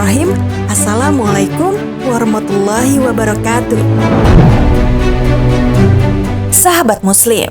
Bismillahirrahmanirrahim. Assalamualaikum warahmatullahi wabarakatuh. Sahabat Muslim,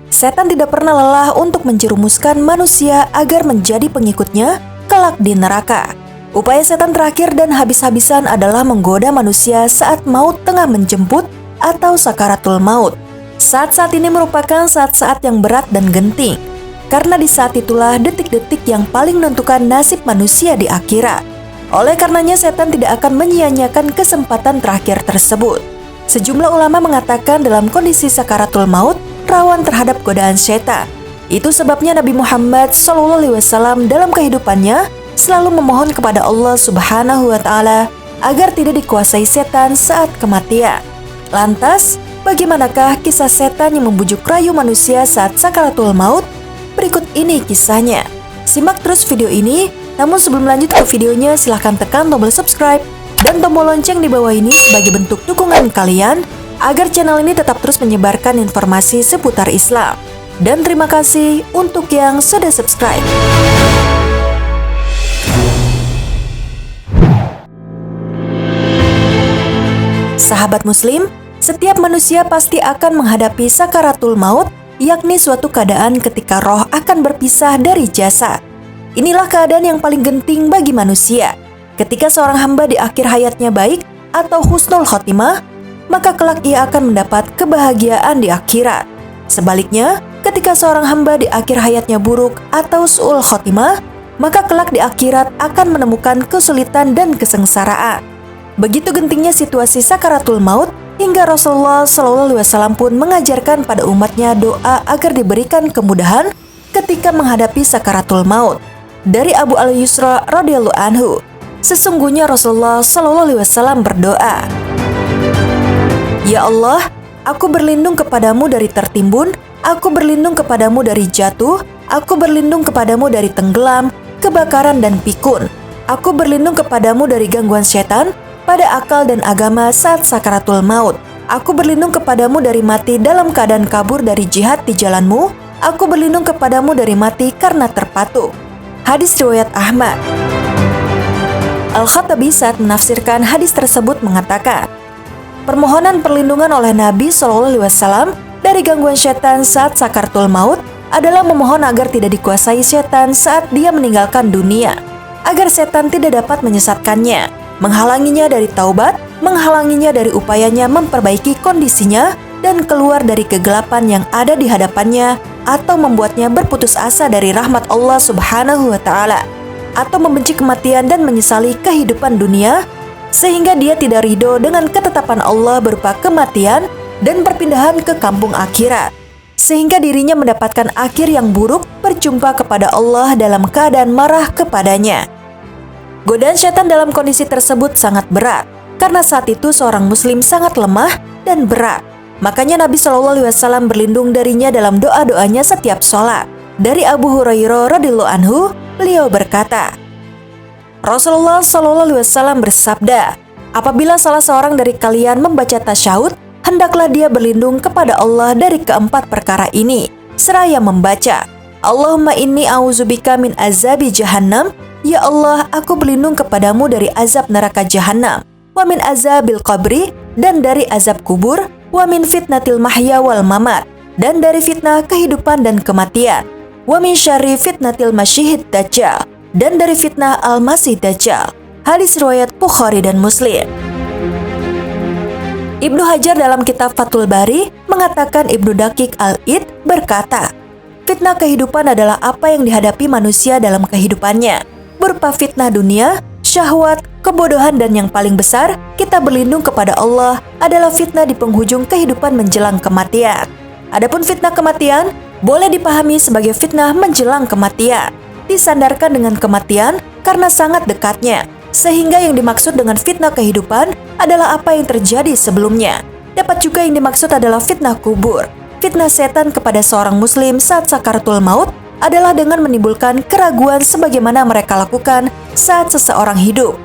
setan tidak pernah lelah untuk menjerumuskan manusia agar menjadi pengikutnya kelak di neraka. Upaya setan terakhir dan habis-habisan adalah menggoda manusia saat maut tengah menjemput atau sakaratul maut. Saat-saat ini merupakan saat-saat yang berat dan genting, karena di saat itulah detik-detik yang paling menentukan nasib manusia di akhirat. Oleh karenanya setan tidak akan menyia-nyiakan kesempatan terakhir tersebut. Sejumlah ulama mengatakan dalam kondisi sakaratul maut rawan terhadap godaan setan. Itu sebabnya Nabi Muhammad SAW dalam kehidupannya selalu memohon kepada Allah Subhanahu wa Ta'ala agar tidak dikuasai setan saat kematian. Lantas, bagaimanakah kisah setan yang membujuk rayu manusia saat sakaratul maut? Berikut ini kisahnya. Simak terus video ini, namun sebelum lanjut ke videonya silahkan tekan tombol subscribe dan tombol lonceng di bawah ini sebagai bentuk dukungan kalian agar channel ini tetap terus menyebarkan informasi seputar Islam. Dan terima kasih untuk yang sudah subscribe. Sahabat Muslim, setiap manusia pasti akan menghadapi sakaratul maut, yakni suatu keadaan ketika roh akan berpisah dari jasad. Inilah keadaan yang paling genting bagi manusia. Ketika seorang hamba di akhir hayatnya baik atau husnul khotimah, maka kelak ia akan mendapat kebahagiaan di akhirat. Sebaliknya, ketika seorang hamba di akhir hayatnya buruk atau su'ul khotimah, maka kelak di akhirat akan menemukan kesulitan dan kesengsaraan. Begitu gentingnya situasi sakaratul maut, hingga Rasulullah SAW pun mengajarkan pada umatnya doa agar diberikan kemudahan ketika menghadapi sakaratul maut. Dari Abu al-Yusra radhiyallahu anhu, sesungguhnya Rasulullah SAW berdoa, "Ya Allah, aku berlindung kepadamu dari tertimbun, aku berlindung kepadamu dari jatuh, aku berlindung kepadamu dari tenggelam, kebakaran dan pikun. Aku berlindung kepadamu dari gangguan setan pada akal dan agama saat sakaratul maut. Aku berlindung kepadamu dari mati dalam keadaan kabur dari jihad di jalanmu. Aku berlindung kepadamu dari mati karena terpatuk." Hadis riwayat Ahmad. Al-Khattabi saat menafsirkan hadis tersebut mengatakan, permohonan perlindungan oleh Nabi SAW dari gangguan setan saat sakaratul maut adalah memohon agar tidak dikuasai setan saat dia meninggalkan dunia, agar setan tidak dapat menyesatkannya, menghalanginya dari taubat, menghalanginya dari upayanya memperbaiki kondisinya dan keluar dari kegelapan yang ada di hadapannya, atau membuatnya berputus asa dari rahmat Allah Subhanahu wa Ta'ala, atau membenci kematian dan menyesali kehidupan dunia, sehingga dia tidak ridho dengan ketetapan Allah berupa kematian dan perpindahan ke kampung akhirat, sehingga dirinya mendapatkan akhir yang buruk, berjumpa kepada Allah dalam keadaan marah kepadanya. Godaan setan dalam kondisi tersebut sangat berat, karena saat itu seorang muslim sangat lemah dan berat. Makanya Nabi SAW berlindung darinya dalam doa-doanya setiap sholat. Dari Abu Hurairah radhiyallahu anhu, beliau berkata, Rasulullah SAW bersabda, apabila salah seorang dari kalian membaca tasyahud, hendaklah dia berlindung kepada Allah dari keempat perkara ini, seraya membaca, Allahumma inni a'udzubika min azabi jahannam, ya Allah, aku berlindung kepadamu dari azab neraka jahannam, wa min azabil qabri, dan dari azab kubur, wa min fitnatil mahya wal mamat, dan dari fitnah kehidupan dan kematian, wa min syarri fitnatil masyihid dajjal, dan dari fitnah al-masih dajjal. Hadis riwayat Bukhari dan Muslim. Ibnu Hajar dalam kitab Fathul Bari mengatakan Ibnu Daqiq al-Id berkata, fitnah kehidupan adalah apa yang dihadapi manusia dalam kehidupannya, berupa fitnah dunia, syahwat, kebodohan, dan yang paling besar, kita berlindung kepada Allah adalah fitnah di penghujung kehidupan menjelang kematian. Adapun fitnah kematian boleh dipahami sebagai fitnah menjelang kematian, disandarkan dengan kematian karena sangat dekatnya, sehingga yang dimaksud dengan fitnah kehidupan adalah apa yang terjadi sebelumnya. Dapat juga yang dimaksud adalah fitnah kubur. Fitnah setan kepada seorang muslim saat sakaratul maut adalah dengan menimbulkan keraguan sebagaimana mereka lakukan saat seseorang hidup.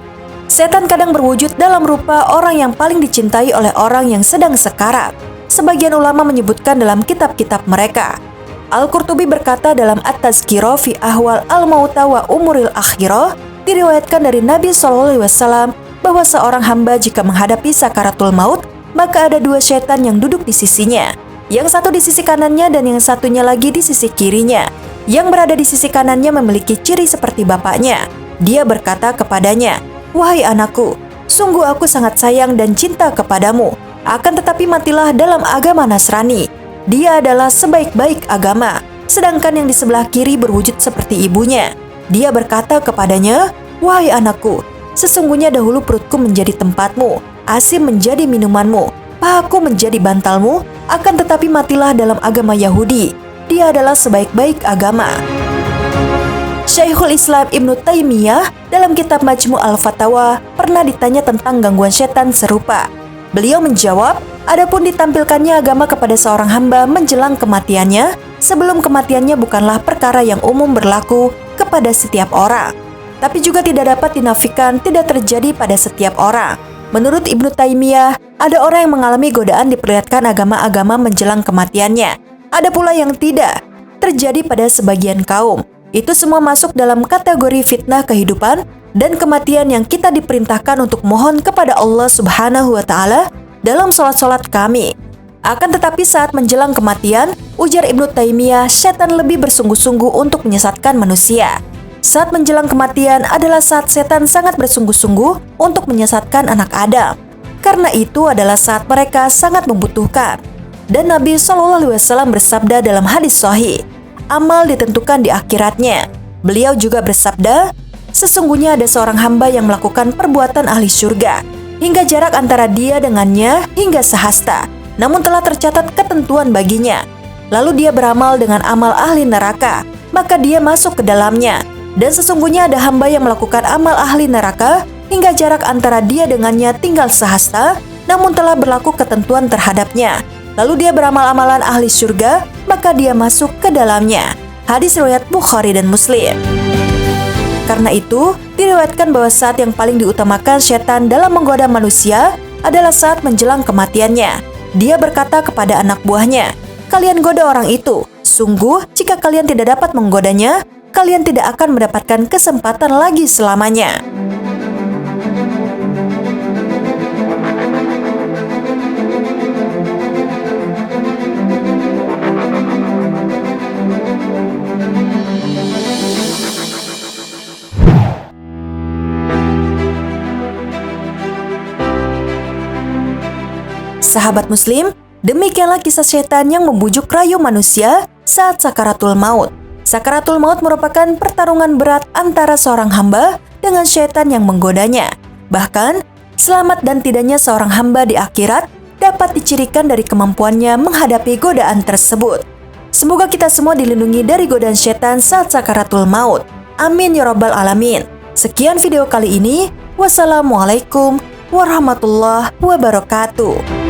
Setan kadang berwujud dalam rupa orang yang paling dicintai oleh orang yang sedang sekarat. Sebagian ulama menyebutkan dalam kitab-kitab mereka. Al-Qurtubi berkata dalam At-Tazkirah fi Ahwal al-Mauta wa Umuril Akhirah, diriwayatkan dari Nabi SAW bahwa seorang hamba jika menghadapi sakaratul maut, maka ada dua setan yang duduk di sisinya. Yang satu di sisi kanannya dan yang satunya lagi di sisi kirinya. Yang berada di sisi kanannya memiliki ciri seperti bapaknya. Dia berkata kepadanya, "Wahai anakku, sungguh aku sangat sayang dan cinta kepadamu. Akan tetapi matilah dalam agama Nasrani. Dia adalah sebaik-baik agama." Sedangkan yang di sebelah kiri berwujud seperti ibunya. Dia berkata kepadanya, "Wahai anakku, sesungguhnya dahulu perutku menjadi tempatmu, asim menjadi minumanmu, pahaku menjadi bantalmu, akan tetapi matilah dalam agama Yahudi. Dia adalah sebaik-baik agama." Syekhul Islam Ibnu Taimiyah dalam kitab Majmu' al-Fatawa pernah ditanya tentang gangguan setan serupa. Beliau menjawab, adapun ditampilkannya agama kepada seorang hamba menjelang kematiannya, sebelum kematiannya bukanlah perkara yang umum berlaku kepada setiap orang. Tapi juga tidak dapat dinafikan tidak terjadi pada setiap orang. Menurut Ibnu Taimiyah, ada orang yang mengalami godaan diperlihatkan agama-agama menjelang kematiannya. Ada pula yang tidak, terjadi pada sebagian kaum. Itu semua masuk dalam kategori fitnah kehidupan dan kematian yang kita diperintahkan untuk mohon kepada Allah Subhanahu wa Ta'ala dalam sholat-sholat kami. Akan tetapi saat menjelang kematian, ujar Ibnu Taimiyah, setan lebih bersungguh-sungguh untuk menyesatkan manusia. Saat menjelang kematian adalah saat setan sangat bersungguh-sungguh untuk menyesatkan anak Adam. Karena itu adalah saat mereka sangat membutuhkan. Dan Nabi SAW bersabda dalam hadis sahih, amal ditentukan di akhiratnya. Beliau juga bersabda, sesungguhnya ada seorang hamba yang melakukan perbuatan ahli surga, hingga jarak antara dia dengannya hingga sehasta, namun telah tercatat ketentuan baginya. Lalu dia beramal dengan amal ahli neraka, maka dia masuk ke dalamnya. Dan sesungguhnya ada hamba yang melakukan amal ahli neraka, hingga jarak antara dia dengannya tinggal sehasta, namun telah berlaku ketentuan terhadapnya. Lalu dia beramal amalan ahli surga, maka dia masuk ke dalamnya. Hadis riwayat Bukhari dan Muslim. Karena itu, diriwayatkan bahwa saat yang paling diutamakan setan dalam menggoda manusia adalah saat menjelang kematiannya. Dia berkata kepada anak buahnya, "Kalian goda orang itu. Sungguh, jika kalian tidak dapat menggodanya, kalian tidak akan mendapatkan kesempatan lagi selamanya." Sahabat Muslim, demikianlah kisah setan yang membujuk rayu manusia saat sakaratul maut. Sakaratul maut merupakan pertarungan berat antara seorang hamba dengan setan yang menggodanya. Bahkan, selamat dan tidaknya seorang hamba di akhirat dapat dicirikan dari kemampuannya menghadapi godaan tersebut. Semoga kita semua dilindungi dari godaan setan saat sakaratul maut. Amin ya rabbal alamin. Sekian video kali ini. Wassalamualaikum warahmatullahi wabarakatuh.